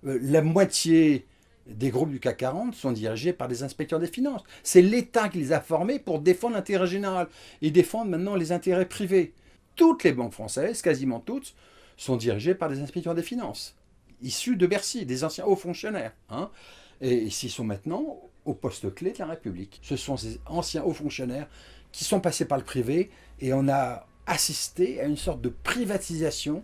La moitié des groupes du CAC 40 sont dirigés par des inspecteurs des finances. C'est l'État qui les a formés pour défendre l'intérêt général. Ils défendent maintenant les intérêts privés. Toutes les banques françaises, quasiment toutes, sont dirigées par des inspecteurs des finances, issus de Bercy, des anciens hauts fonctionnaires. Hein. Et ils sont maintenant au poste clé de la République. Ce sont ces anciens hauts fonctionnaires qui sont passés par le privé et on a assisté à une sorte de privatisation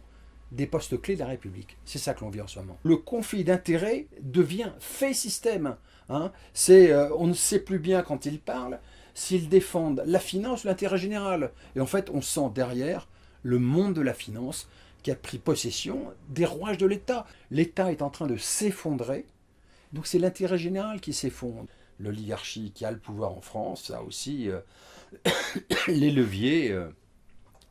des postes clés de la République. C'est ça que l'on vit en ce moment. Le conflit d'intérêts devient fait système. Hein. On ne sait plus bien quand ils parlent s'ils défendent la finance ou l'intérêt général. Et en fait, on sent derrière le monde de la finance qui a pris possession des rouages de l'État. L'État est en train de s'effondrer, donc c'est l'intérêt général qui s'effondre. L'oligarchie qui a le pouvoir en France a aussi les leviers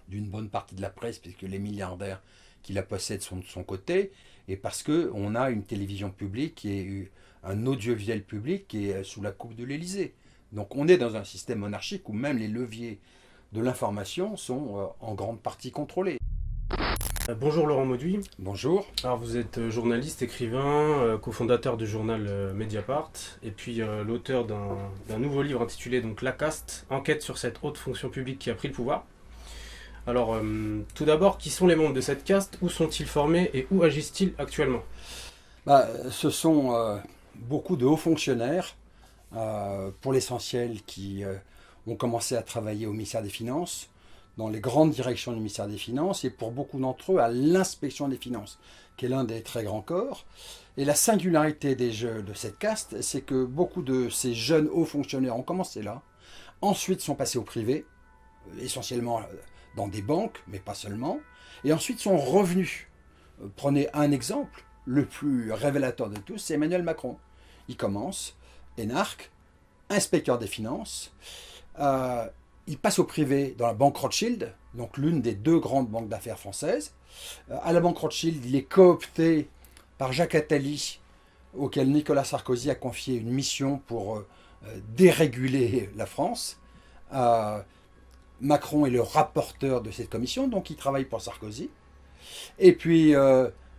d'une bonne partie de la presse, puisque les milliardaires qui la possèdent sont de son côté, et parce qu'on a une télévision publique et un audiovisuel public qui est sous la coupe de l'Élysée. Donc on est dans un système monarchique où même les leviers de l'information sont en grande partie contrôlés. Bonjour Laurent Mauduit. Bonjour. Alors vous êtes journaliste, écrivain, cofondateur du journal Mediapart, et puis l'auteur d'un nouveau livre intitulé donc La Caste, enquête sur cette haute fonction publique qui a pris le pouvoir. Alors tout d'abord, qui sont les membres de cette caste, où sont-ils formés et où agissent-ils actuellement? Ce sont beaucoup de hauts fonctionnaires, pour l'essentiel, qui ont commencé à travailler au ministère des Finances, dans les grandes directions du ministère des Finances, et pour beaucoup d'entre eux à l'inspection des finances, qui est l'un des très grands corps. Et la singularité de cette caste, c'est que beaucoup de ces jeunes hauts fonctionnaires ont commencé là, ensuite sont passés au privé, essentiellement dans des banques, mais pas seulement, et ensuite sont revenus. Prenez un exemple, le plus révélateur de tous, c'est Emmanuel Macron. Il commence, énarque, inspecteur des finances, il passe au privé dans la banque Rothschild, donc l'une des deux grandes banques d'affaires françaises. À la banque Rothschild, il est coopté par Jacques Attali, auquel Nicolas Sarkozy a confié une mission pour déréguler la France. Macron est le rapporteur de cette commission, donc il travaille pour Sarkozy. Et puis,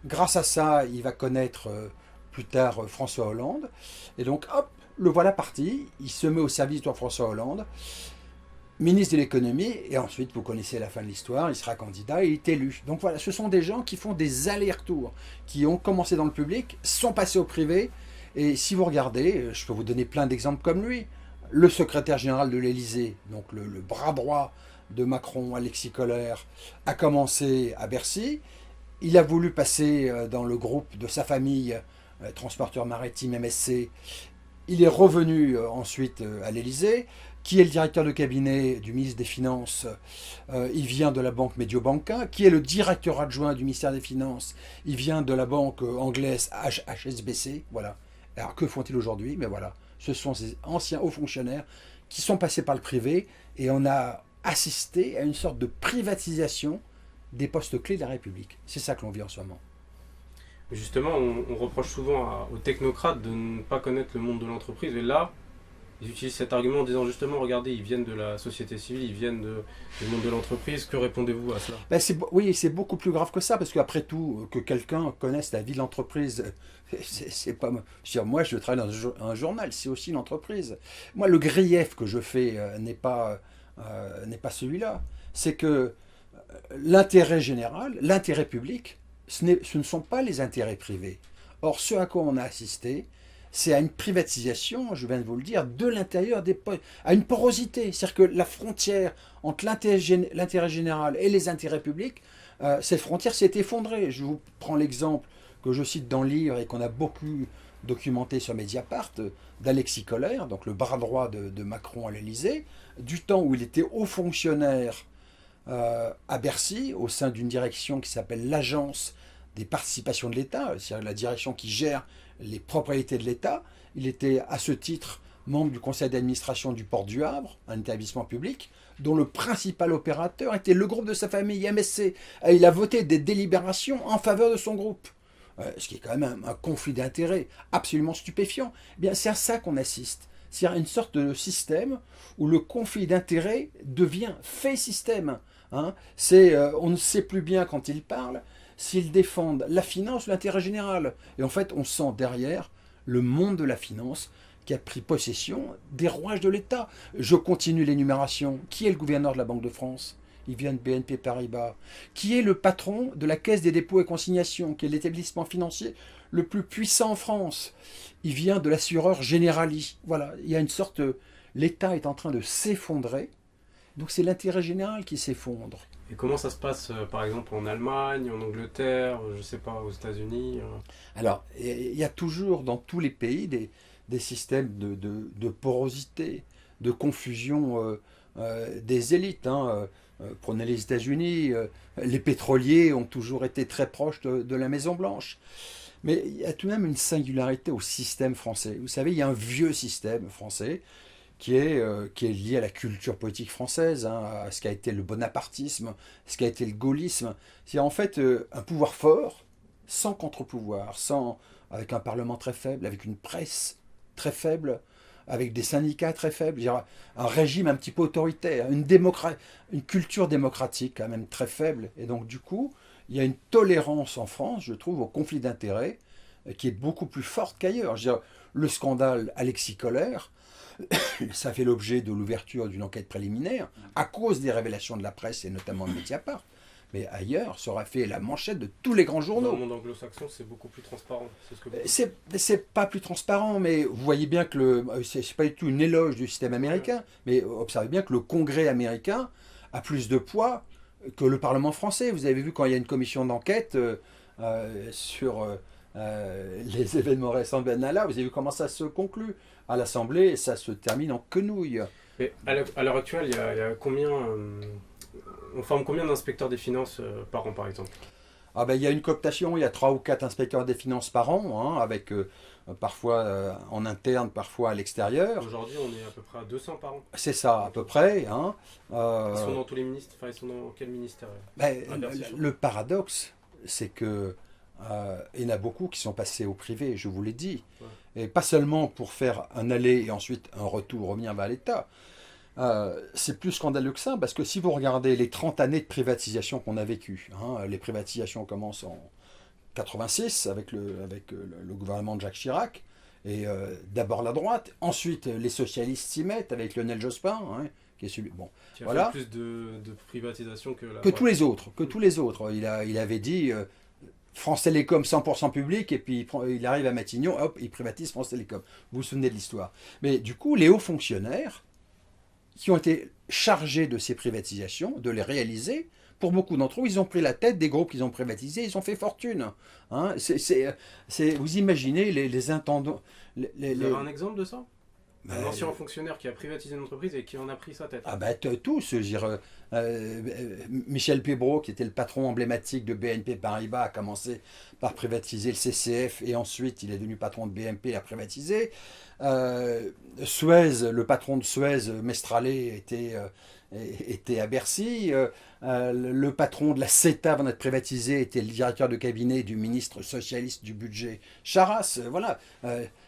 grâce à ça, il va connaître plus tard François Hollande. Et donc, hop, le voilà parti. Il se met au service de François Hollande, ministre de l'économie, et ensuite, vous connaissez la fin de l'histoire, il sera candidat et il est élu. Donc voilà, ce sont des gens qui font des allers-retours, qui ont commencé dans le public, sont passés au privé, et si vous regardez, je peux vous donner plein d'exemples comme lui, le secrétaire général de l'Élysée, donc le bras droit de Macron, Alexis Kohler, a commencé à Bercy, il a voulu passer dans le groupe de sa famille, transporteur maritime MSC, il est revenu ensuite à l'Élysée, qui est le directeur de cabinet du ministre des Finances, il vient de la banque Mediobanca, qui est le directeur adjoint du ministère des Finances, il vient de la banque anglaise HSBC, voilà. Alors que font-ils aujourd'hui? Mais voilà, ce sont ces anciens hauts fonctionnaires qui sont passés par le privé, et on a assisté à une sorte de privatisation des postes clés de la République. C'est ça que l'on vit en ce moment. Justement, on reproche souvent aux technocrates de ne pas connaître le monde de l'entreprise, et là, ils utilisent cet argument en disant justement, regardez, ils viennent de la société civile, ils viennent du monde de l'entreprise. Que répondez-vous à cela? Oui, c'est beaucoup plus grave que ça, parce qu'après tout, que quelqu'un connaisse la vie de l'entreprise, c'est pas... Moi, je travaille dans un journal, c'est aussi une entreprise. Moi, le grief que je fais n'est pas celui-là. C'est que l'intérêt général, l'intérêt public, ce ne sont pas les intérêts privés. Or, ce à quoi on a assisté, c'est à une privatisation, je viens de vous le dire, de l'intérieur des postes, à une porosité. C'est-à-dire que la frontière entre l'intérêt général et les intérêts publics, cette frontière s'est effondrée. Je vous prends l'exemple que je cite dans le livre et qu'on a beaucoup documenté sur Mediapart, d'Alexis Kohler, donc le bras droit de Macron à l'Élysée, du temps où il était haut fonctionnaire à Bercy, au sein d'une direction qui s'appelle l'Agence des participations de l'État, c'est-à-dire la direction qui gère les propriétés de l'État. Il était à ce titre membre du conseil d'administration du Port du Havre, un établissement public, dont le principal opérateur était le groupe de sa famille, MSC. Et il a voté des délibérations en faveur de son groupe. Ce qui est quand même un conflit d'intérêts absolument stupéfiant. Eh bien, c'est à ça qu'on assiste. C'est à une sorte de système où le conflit d'intérêts devient fait système. Hein. On ne sait plus bien quand il parle s'ils défendent la finance ou l'intérêt général. Et en fait, on sent derrière le monde de la finance qui a pris possession des rouages de l'État. Je continue l'énumération. Qui est le gouverneur de la Banque de France? Il vient de BNP Paribas. Qui est le patron de la Caisse des dépôts et consignations, qui est l'établissement financier le plus puissant en France? Il vient de l'assureur Generali. Voilà, il y a une sorte... L'État est en train de s'effondrer. Donc c'est l'intérêt général qui s'effondre. Et comment ça se passe, par exemple, en Allemagne, en Angleterre, je ne sais pas, aux États-Unis Alors, il y a toujours dans tous les pays des systèmes de porosité, de confusion des élites. Hein. Prenez les États-Unis, les pétroliers ont toujours été très proches de la Maison-Blanche. Mais il y a tout de même une singularité au système français. Vous savez, il y a un vieux système français qui est lié à la culture politique française, hein, à ce qu'a été le bonapartisme, ce qu'a été le gaullisme. C'est en fait un pouvoir fort, sans contre-pouvoir, avec un parlement très faible, avec une presse très faible, avec des syndicats très faibles, un régime un petit peu autoritaire, une culture démocratique quand même très faible. Et donc du coup, il y a une tolérance en France, je trouve, au conflit d'intérêts qui est beaucoup plus forte qu'ailleurs. Le scandale Alexis Kohler, ça fait l'objet de l'ouverture d'une enquête préliminaire à cause des révélations de la presse et notamment de Mediapart. Mais ailleurs, ça aurait fait la manchette de tous les grands journaux. Dans le monde anglo-saxon, c'est beaucoup plus transparent. C'est pas plus transparent, mais vous voyez bien que c'est pas du tout une éloge du système américain, mais observez bien que le Congrès américain a plus de poids que le Parlement français. Vous avez vu quand il y a une commission d'enquête sur les événements récents de Benalla, vous avez vu comment ça se conclut à l'Assemblée et ça se termine en quenouille. Mais à l'heure actuelle, il y a combien... on forme combien d'inspecteurs des finances par an, par exemple? Il y a une cooptation, il y a 3 ou 4 inspecteurs des finances par an, hein, avec parfois en interne, parfois à l'extérieur. Aujourd'hui, on est à peu près à 200 par an. C'est ça, à peu près. Hein. Ils sont dans tous les ministères, ils sont dans quel ministère? Le paradoxe, c'est que il y en a beaucoup qui sont passés au privé, je vous l'ai dit. Ouais. Et pas seulement pour faire un aller et ensuite un retour, revenir vers l'État. C'est plus scandaleux que ça, parce que si vous regardez les 30 années de privatisation qu'on a vécues, hein, les privatisations commencent en 86 avec le gouvernement de Jacques Chirac, et d'abord la droite, ensuite les socialistes s'y mettent avec Lionel Jospin, hein, qui est celui... Bon, qui a fait plus de privatisation que la droite. Tous les autres. Il avait dit... France Télécom 100% public, et puis il arrive à Matignon, hop, il privatise France Télécom. Vous vous souvenez de l'histoire. Mais du coup, les hauts fonctionnaires qui ont été chargés de ces privatisations, de les réaliser, pour beaucoup d'entre eux, ils ont pris la tête des groupes qu'ils ont privatisés, ils ont fait fortune. Hein, vous imaginez les intendants... Vous avez un exemple de ça? Un ancien fonctionnaire qui a privatisé une entreprise et qui en a pris sa tête. Tous. Michel Pébreau, qui était le patron emblématique de BNP Paribas, a commencé par privatiser le CCF et ensuite il est devenu patron de BNP, a privatisé. Suez, le patron de Suez, Mestrallet, était à Bercy. Le patron de la CETA, avant d'être privatisé, était le directeur de cabinet du ministre socialiste du budget, Charras. Voilà.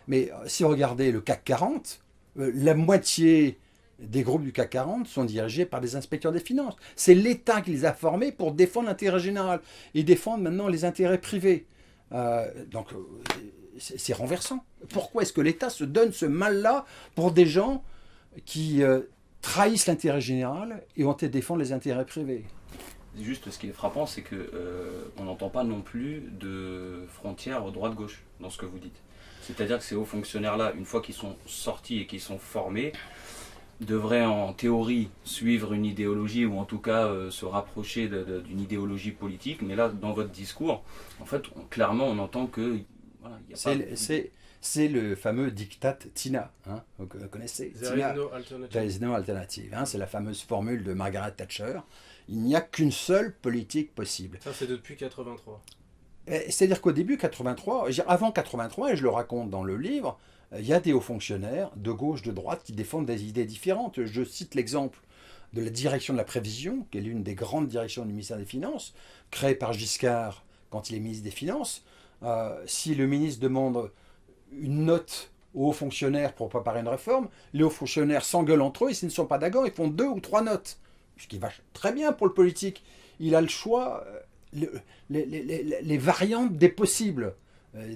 Mais si vous regardez le CAC 40, la moitié des groupes du CAC 40 sont dirigés par des inspecteurs des finances. C'est l'État qui les a formés pour défendre l'intérêt général. Ils défendent maintenant les intérêts privés. Donc c'est renversant. Pourquoi est-ce que l'État se donne ce mal-là pour des gens qui trahissent l'intérêt général et ont été défendre les intérêts privés? Juste, ce qui est frappant, c'est que on n'entend pas non plus de frontières droite-gauche dans ce que vous dites. C'est-à-dire que ces hauts fonctionnaires-là, une fois qu'ils sont sortis et qu'ils sont formés, devraient en théorie suivre une idéologie ou en tout cas se rapprocher d'une idéologie politique. Mais là, dans votre discours, en fait, clairement, on entend que... Voilà, c'est le fameux diktat Tina, hein, vous connaissez There is no alternative. Hein, c'est la fameuse formule de Margaret Thatcher. Il n'y a qu'une seule politique possible. Ça, c'est depuis 83. C'est-à-dire qu'au début 83, avant 83, et je le raconte dans le livre, il y a des hauts fonctionnaires de gauche, de droite qui défendent des idées différentes. Je cite l'exemple de la direction de la prévision, qui est l'une des grandes directions du ministère des Finances, créée par Giscard quand il est ministre des Finances. Si le ministre demande une note aux hauts fonctionnaires pour préparer une réforme, les hauts fonctionnaires s'engueulent entre eux et s'ils ne sont pas d'accord, ils font 2 ou 3 notes. Ce qui va très bien pour le politique. Il a le choix... le- les variantes des possibles.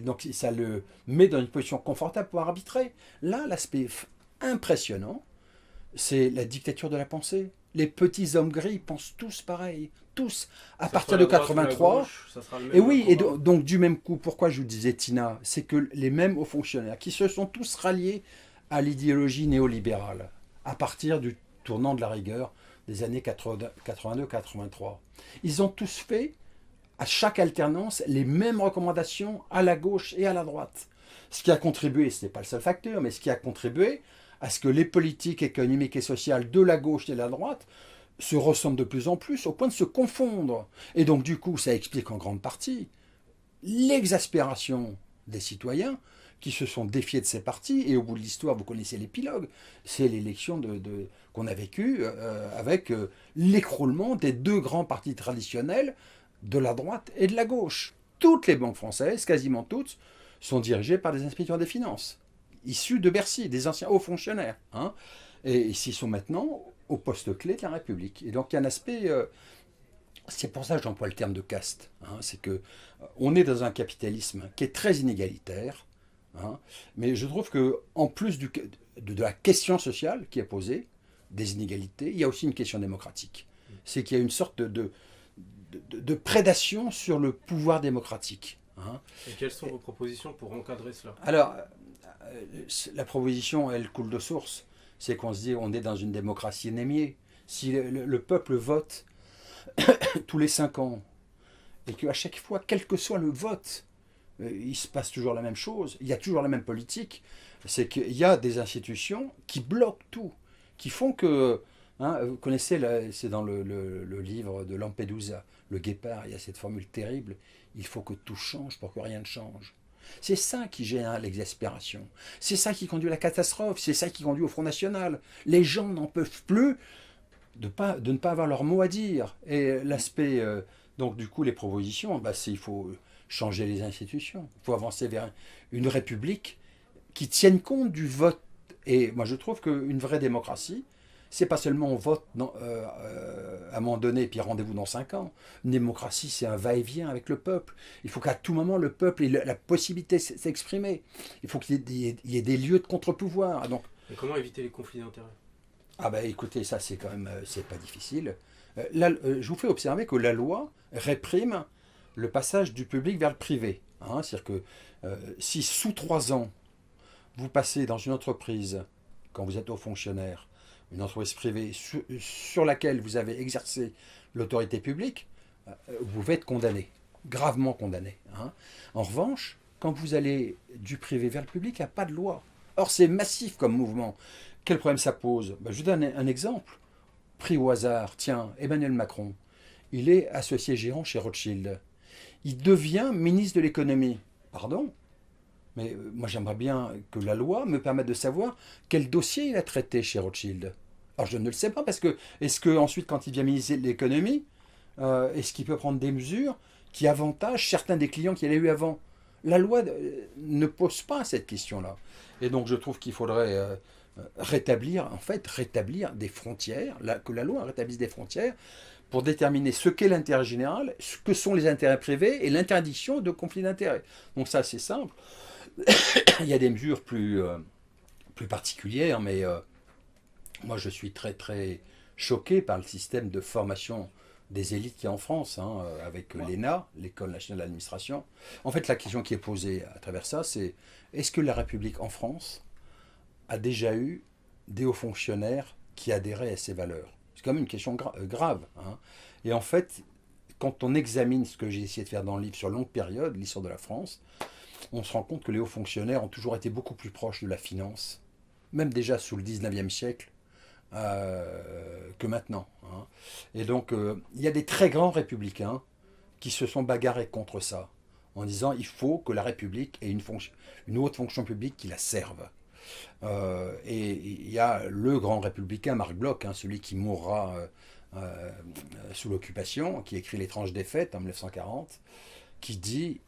Donc ça le met dans une position confortable pour arbitrer. Là, l'aspect impressionnant, c'est la dictature de la pensée. Les petits hommes gris pensent tous pareil, tous. À partir de 83. Et oui, et donc du même coup, pourquoi je vous disais Tina, c'est que les mêmes hauts fonctionnaires qui se sont tous ralliés à l'idéologie néolibérale à partir du tournant de la rigueur des années 82-83, ils ont tous fait à chaque alternance les mêmes recommandations à la gauche et à la droite. Ce qui a contribué, ce n'est pas le seul facteur, mais ce qui a contribué à ce que les politiques économiques et sociales de la gauche et de la droite se ressemblent de plus en plus au point de se confondre. Et donc du coup, ça explique en grande partie l'exaspération des citoyens qui se sont défiés de ces partis. Et au bout de l'histoire, vous connaissez l'épilogue, c'est l'élection qu'on a vécue avec l'écroulement des deux grands partis traditionnels de la droite et de la gauche. Toutes les banques françaises, quasiment toutes, sont dirigées par des inspecteurs des finances, issus de Bercy, des anciens hauts fonctionnaires. Hein, et s'ils sont maintenant au poste clé de la République. Et donc il y a un aspect... c'est pour ça que j'emploie le terme de caste. Hein, c'est que on est dans un capitalisme qui est très inégalitaire. Hein, mais je trouve que en plus de la question sociale qui est posée, des inégalités, il y a aussi une question démocratique. C'est qu'il y a une sorte de prédation sur le pouvoir démocratique. Hein. Et quelles sont vos propositions pour encadrer cela? Alors, la proposition, elle coule de source. C'est qu'on se dit on est dans une démocratie anémiée. Si le peuple vote tous les 5 ans, et qu'à chaque fois, quel que soit le vote, il se passe toujours la même chose, il y a toujours la même politique, c'est qu'il y a des institutions qui bloquent tout, qui font que... Hein, vous connaissez, c'est dans le livre de Lampedusa, le guépard, il y a cette formule terrible, il faut que tout change pour que rien ne change. C'est ça qui génère l'exaspération, c'est ça qui conduit à la catastrophe, c'est ça qui conduit au Front National. Les gens n'en peuvent plus de ne pas avoir leur mot à dire. Et l'aspect, donc du coup les propositions, c'est il faut changer les institutions, il faut avancer vers une république qui tienne compte du vote. Et moi je trouve qu'une vraie démocratie, c'est pas seulement on vote à un moment donné et puis rendez-vous dans 5 ans. Une démocratie, c'est un va-et-vient avec le peuple. Il faut qu'à tout moment, le peuple ait la possibilité de s'exprimer. Il faut qu'il y ait des lieux de contre-pouvoir. Donc, et comment éviter les conflits d'intérêts? Écoutez, ça c'est quand même, c'est pas difficile. Je vous fais observer que la loi réprime le passage du public vers le privé. Hein, c'est-à-dire que si sous 3 ans, vous passez dans une entreprise, quand vous êtes haut fonctionnaire, une entreprise privée sur laquelle vous avez exercé l'autorité publique, vous pouvez être condamné, gravement condamné. Hein. En revanche, quand vous allez du privé vers le public, il n'y a pas de loi. Or, c'est massif comme mouvement. Quel problème ça pose? Je vous donne un exemple. Pris au hasard, tiens, Emmanuel Macron, il est associé gérant chez Rothschild. Il devient ministre de l'économie. Pardon? Mais moi, j'aimerais bien que la loi me permette de savoir quel dossier il a traité chez Rothschild. Alors, je ne le sais pas, parce que, est-ce qu'ensuite, quand il devient ministre de l'économie, est-ce qu'il peut prendre des mesures qui avantagent certains des clients qu'il a eu avant? La loi ne pose pas cette question-là. Et donc, je trouve qu'il faudrait rétablir des frontières, que la loi rétablisse des frontières pour déterminer ce qu'est l'intérêt général, ce que sont les intérêts privés et l'interdiction de conflits d'intérêts. Donc ça, c'est simple. Il y a des mesures plus particulières, mais moi je suis très très choqué par le système de formation des élites qu'il y a en France, hein, avec l'ENA, l'École nationale d'administration. En fait, la question qui est posée à travers ça, c'est est-ce que la République en France a déjà eu des hauts fonctionnaires qui adhéraient à ces valeurs? C'est quand même une question grave. Hein. Et en fait, quand on examine ce que j'ai essayé de faire dans le livre sur longue période, l'histoire de la France, on se rend compte que les hauts fonctionnaires ont toujours été beaucoup plus proches de la finance, même déjà sous le 19e siècle, que maintenant. Hein. Et donc, il y a des très grands républicains qui se sont bagarrés contre ça, en disant il faut que la République ait une haute fonction publique qui la serve. Et il y a le grand républicain Marc Bloch, hein, celui qui mourra sous l'occupation, qui écrit L'étrange défaite en 1940, qui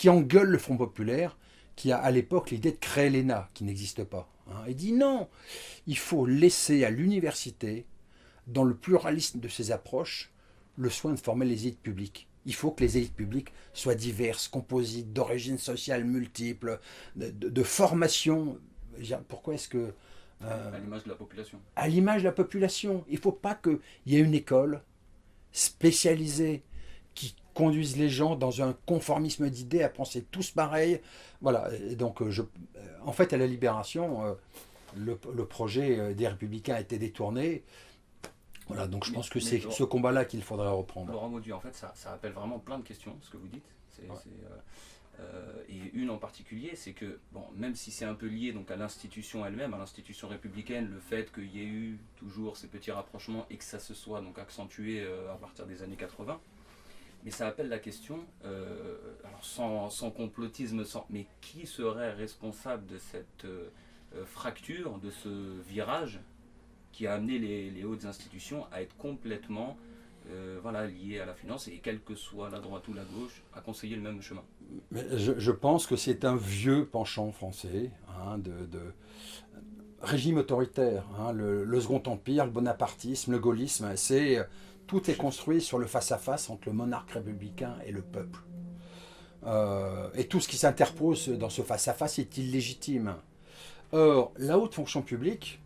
engueule le Front populaire, qui a à l'époque l'idée de créer l'ENA, qui n'existe pas. Hein. Il dit non, il faut laisser à l'université, dans le pluralisme de ses approches, le soin de former les élites publiques. Il faut que les élites publiques soient diverses, composites, d'origines sociales multiples, de formation. Pourquoi est-ce que... À l'image de la population. À l'image de la population. Il ne faut pas qu'il y ait une école spécialisée qui conduise les gens dans un conformisme d'idées à penser tous pareil. Voilà. Et donc, en fait, à la Libération, le projet des Républicains a été détourné. Voilà, donc je pense que c'est ce combat-là qu'il faudrait reprendre. Laurent Mauduit, en fait, ça appelle vraiment plein de questions, ce que vous dites. Et une en particulier, c'est que, bon, même si c'est un peu lié donc, à l'institution elle-même, à l'institution républicaine, le fait qu'il y ait eu toujours ces petits rapprochements et que ça se soit donc, accentué à partir des années 80, mais ça appelle la question, alors sans complotisme, mais qui serait responsable de cette fracture, de ce virage qui a amené les hautes institutions à être complètement liées à la finance et quelle que soit la droite ou la gauche, à conseiller le même chemin. Mais je pense que c'est un vieux penchant français de régime autoritaire. Le Second Empire, le bonapartisme, le gaullisme, tout est construit sur le face-à-face entre le monarque républicain et le peuple. Et tout ce qui s'interpose dans ce face-à-face est illégitime. Or, la haute fonction publique,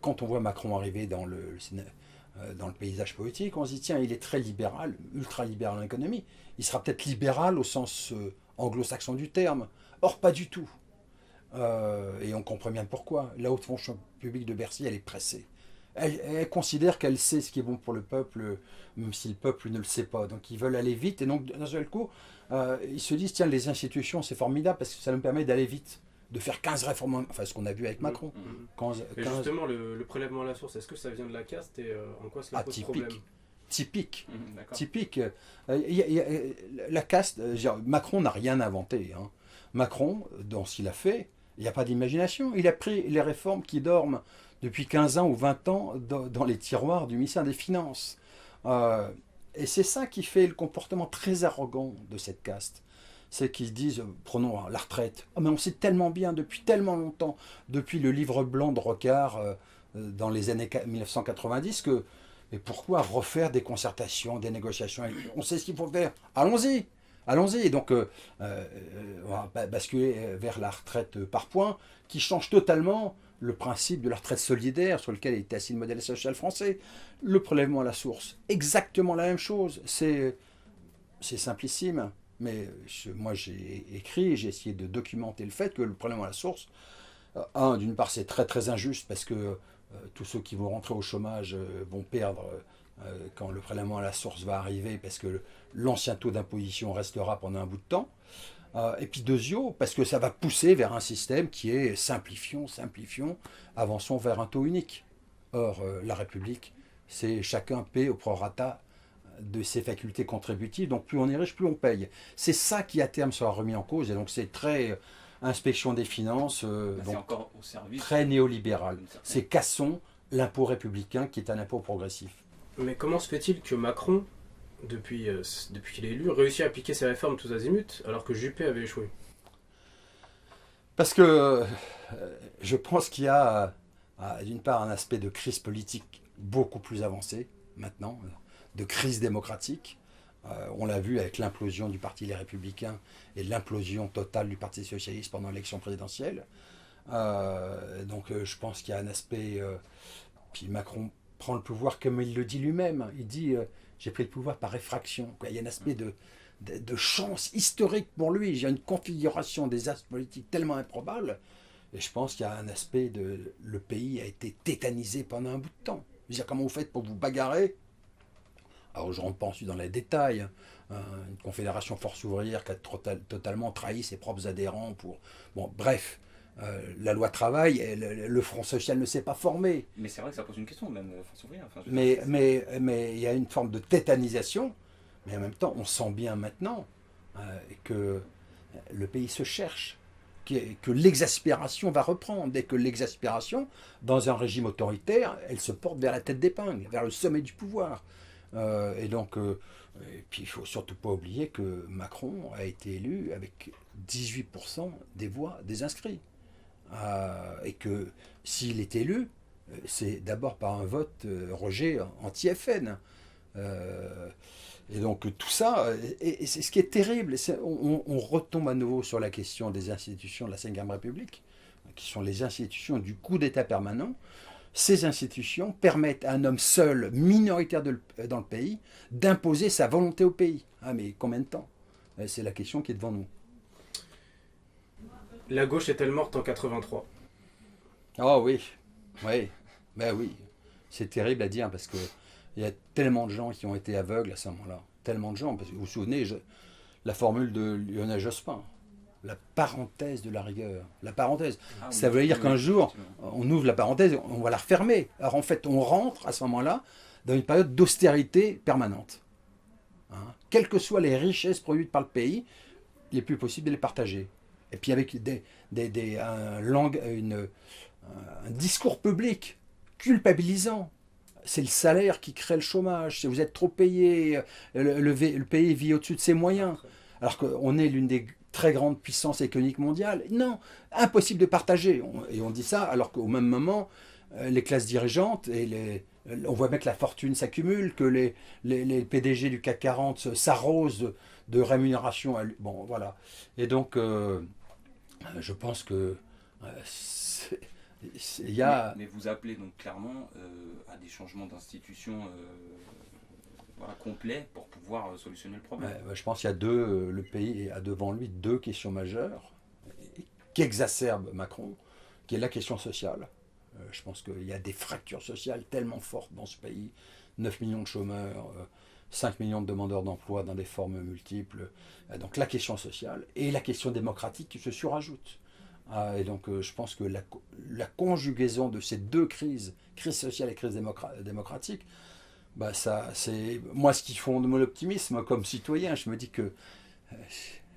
quand on voit Macron arriver dans le paysage politique, on se dit tiens, il est très libéral, ultra-libéral en économie. Il sera peut-être libéral au sens anglo-saxon du terme. Or, pas du tout. Et on comprend bien pourquoi. La haute fonction publique de Bercy, elle est pressée. Elle considère qu'elle sait ce qui est bon pour le peuple, même si le peuple ne le sait pas. Donc ils veulent aller vite. Et donc, d'un seul coup, ils se disent tiens, les institutions, c'est formidable parce que ça nous permet d'aller vite. De faire 15 réformes, enfin ce qu'on a vu avec Macron. 15... Justement, le prélèvement à la source, est-ce que ça vient de la caste et en quoi cela pose problème ? Typique. La caste, Macron n'a rien inventé. Macron, dans ce qu'il a fait, il n'y a pas d'imagination. Il a pris les réformes qui dorment depuis 15 ans ou 20 ans dans les tiroirs du ministère des Finances. Et c'est ça qui fait le comportement très arrogant de cette caste. C'est qu'ils disent, prenons la retraite, mais on sait tellement bien depuis tellement longtemps, depuis le livre blanc de Rocard dans les années 1990, que mais pourquoi refaire des concertations, des négociations? On sait ce qu'il faut faire, allons-y. Et donc, on va basculer vers la retraite par points, qui change totalement le principe de la retraite solidaire sur lequel était assis le modèle social français. Le prélèvement à la source, exactement la même chose. C'est simplissime. Mais moi, j'ai écrit, j'ai essayé de documenter le fait que le prélèvement à la source, d'une part, c'est très très injuste parce que tous ceux qui vont rentrer au chômage vont perdre quand le prélèvement à la source va arriver parce que l'ancien taux d'imposition restera pendant un bout de temps. Et puis deuxièmement, parce que ça va pousser vers un système qui est simplifions, avançons vers un taux unique. Or, la République, c'est chacun paie au prorata de ses facultés contributives, donc plus on est riche, plus on paye. C'est ça qui à terme sera remis en cause, et donc c'est très inspection des finances, donc, encore au service très néolibéral. C'est cassons l'impôt républicain qui est un impôt progressif. Mais comment se fait-il que Macron, depuis qu'il est élu, réussit à appliquer ses réformes tous azimuts, alors que Juppé avait échoué? Parce que je pense qu'il y a d'une part un aspect de crise politique beaucoup plus avancé maintenant, de crise démocratique. On l'a vu avec l'implosion du Parti Les Républicains et l'implosion totale du Parti Socialiste pendant l'élection présidentielle. Donc je pense qu'il y a un aspect... puis Macron prend le pouvoir comme il le dit lui-même. Il dit j'ai pris le pouvoir par effraction. Il y a un aspect de chance historique pour lui. Il y a une configuration des astres politiques tellement improbable. Et je pense qu'il y a un aspect de... Le pays a été tétanisé pendant un bout de temps. Je veux dire, comment vous faites pour vous bagarrer? Alors je ne rentre pas ensuite dans les détails, une confédération force ouvrière qui a totalement trahi ses propres adhérents pour... Bon, bref, la loi travail, le Front social ne s'est pas formé. Mais c'est vrai que ça pose une question, même force ouvrière. Enfin, mais il y a une forme de tétanisation, mais en même temps, on sent bien maintenant que le pays se cherche, que l'exaspération va reprendre, et que l'exaspération, dans un régime autoritaire, elle se porte vers la tête d'épingle, vers le sommet du pouvoir. Et puis il ne faut surtout pas oublier que Macron a été élu avec 18% des voix des inscrits. Et que s'il est élu, c'est d'abord par un vote rejet anti-FN. Et donc tout ça, et c'est ce qui est terrible, on retombe à nouveau sur la question des institutions de la Ve République, qui sont les institutions du coup d'État permanent. Ces institutions permettent à un homme seul, minoritaire dans le pays, d'imposer sa volonté au pays. Ah mais combien de temps? C'est la question qui est devant nous. La gauche est-elle morte en 83? Ah oui, oui, ben oui. C'est terrible à dire parce que il y a tellement de gens qui ont été aveugles à ce moment-là. Tellement de gens. Parce que vous vous souvenez, la formule de Lionel Jospin, la parenthèse de la rigueur. La parenthèse. Ah oui, Ça veut dire qu'un jour, effectivement. on ouvre la parenthèse, on va la refermer. Alors en fait, on rentre à ce moment-là dans une période d'austérité permanente. Hein. Quelles que soient les richesses produites par le pays, il est plus possible de les partager. Et puis avec un discours public culpabilisant. C'est le salaire qui crée le chômage. Si vous êtes trop payé, le pays vit au-dessus de ses moyens. Alors qu'on est l'une des très grandes puissances économiques mondiales. Non, impossible de partager. Et on dit ça alors qu'au même moment, les classes dirigeantes, on voit bien que la fortune s'accumule, que les PDG du CAC 40 s'arrosent de rémunération. Bon, voilà. Et donc, je pense que il y a... Mais vous appelez donc clairement à des changements d'institutions voilà, complets pour pouvoir solutionner le problème. Je pense qu'il y a le pays a devant lui deux questions majeures qui exacerbent Macron, qui est la question sociale. Je pense qu'il y a des fractures sociales tellement fortes dans ce pays, 9 millions de chômeurs, 5 millions de demandeurs d'emploi dans des formes multiples. Donc la question sociale et la question démocratique qui se surajoutent. Et donc je pense que la conjugaison de ces deux crises, crise sociale et crise démocratique, bah ça, c'est moi ce qui fonde mon optimisme comme citoyen. Je me dis que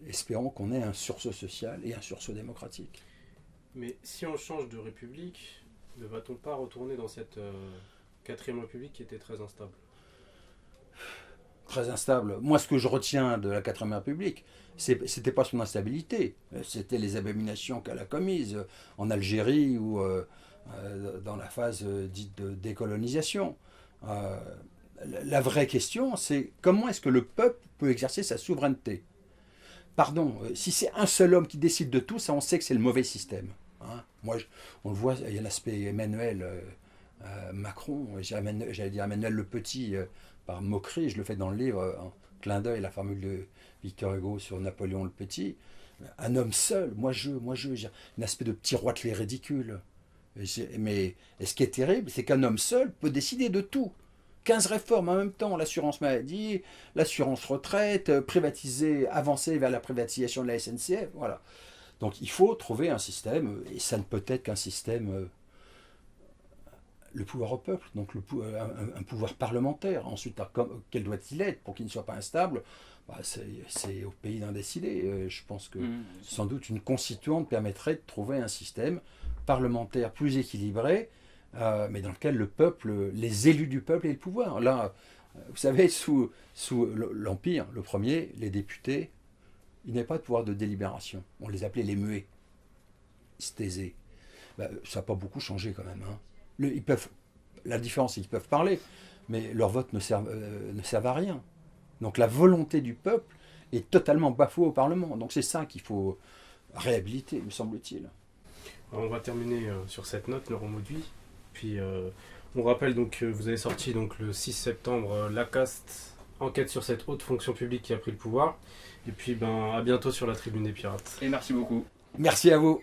espérons qu'on ait un sursaut social et un sursaut démocratique. Mais si on change de république, ne va-t-on pas retourner dans cette 4e république qui était très instable? Très instable. Moi, ce que je retiens de la 4e République, c'était pas son instabilité, c'était les abominations qu'elle a commises en Algérie ou dans la phase dite de décolonisation. La vraie question, c'est comment est-ce que le peuple peut exercer sa souveraineté? Pardon, si c'est un seul homme qui décide de tout, ça on sait que c'est le mauvais système. Hein. Moi, on le voit, il y a l'aspect Emmanuel Macron, j'allais dire Emmanuel le Petit, par moquerie, je le fais dans le livre, en clin d'œil, la formule de Victor Hugo sur Napoléon le Petit. Un homme seul, j'ai un aspect de petit roitelet ridicule. Mais ce qui est terrible, c'est qu'un homme seul peut décider de tout. 15 réformes en même temps, l'assurance maladie, l'assurance retraite, privatiser, avancer vers la privatisation de la SNCF, voilà. Donc il faut trouver un système, et ça ne peut être qu'un système... le pouvoir au peuple, donc un pouvoir parlementaire. Ensuite, quel doit-il être pour qu'il ne soit pas instable? C'est au pays d'en décider. Je pense que sans doute une constituante permettrait de trouver un système parlementaire plus équilibré, mais dans lequel le peuple, les élus du peuple aient le pouvoir. Là, vous savez, sous l'Empire, le premier, les députés, ils n'avaient pas de pouvoir de délibération. On les appelait les muets. Ils se taisaient. Ça n'a pas beaucoup changé quand même. Hein. La différence, c'est qu'ils peuvent parler, mais leurs votes ne servent à rien. Donc la volonté du peuple est totalement bafouée au Parlement. Donc c'est ça qu'il faut réhabiliter, me semble-t-il. On va terminer sur cette note, Laurent Mauduit. Puis on rappelle donc que vous avez sorti donc, le 6 septembre La Caste, enquête sur cette haute fonction publique qui a pris le pouvoir. Et puis à bientôt sur la Tribune des Pirates. Et merci beaucoup. Merci à vous.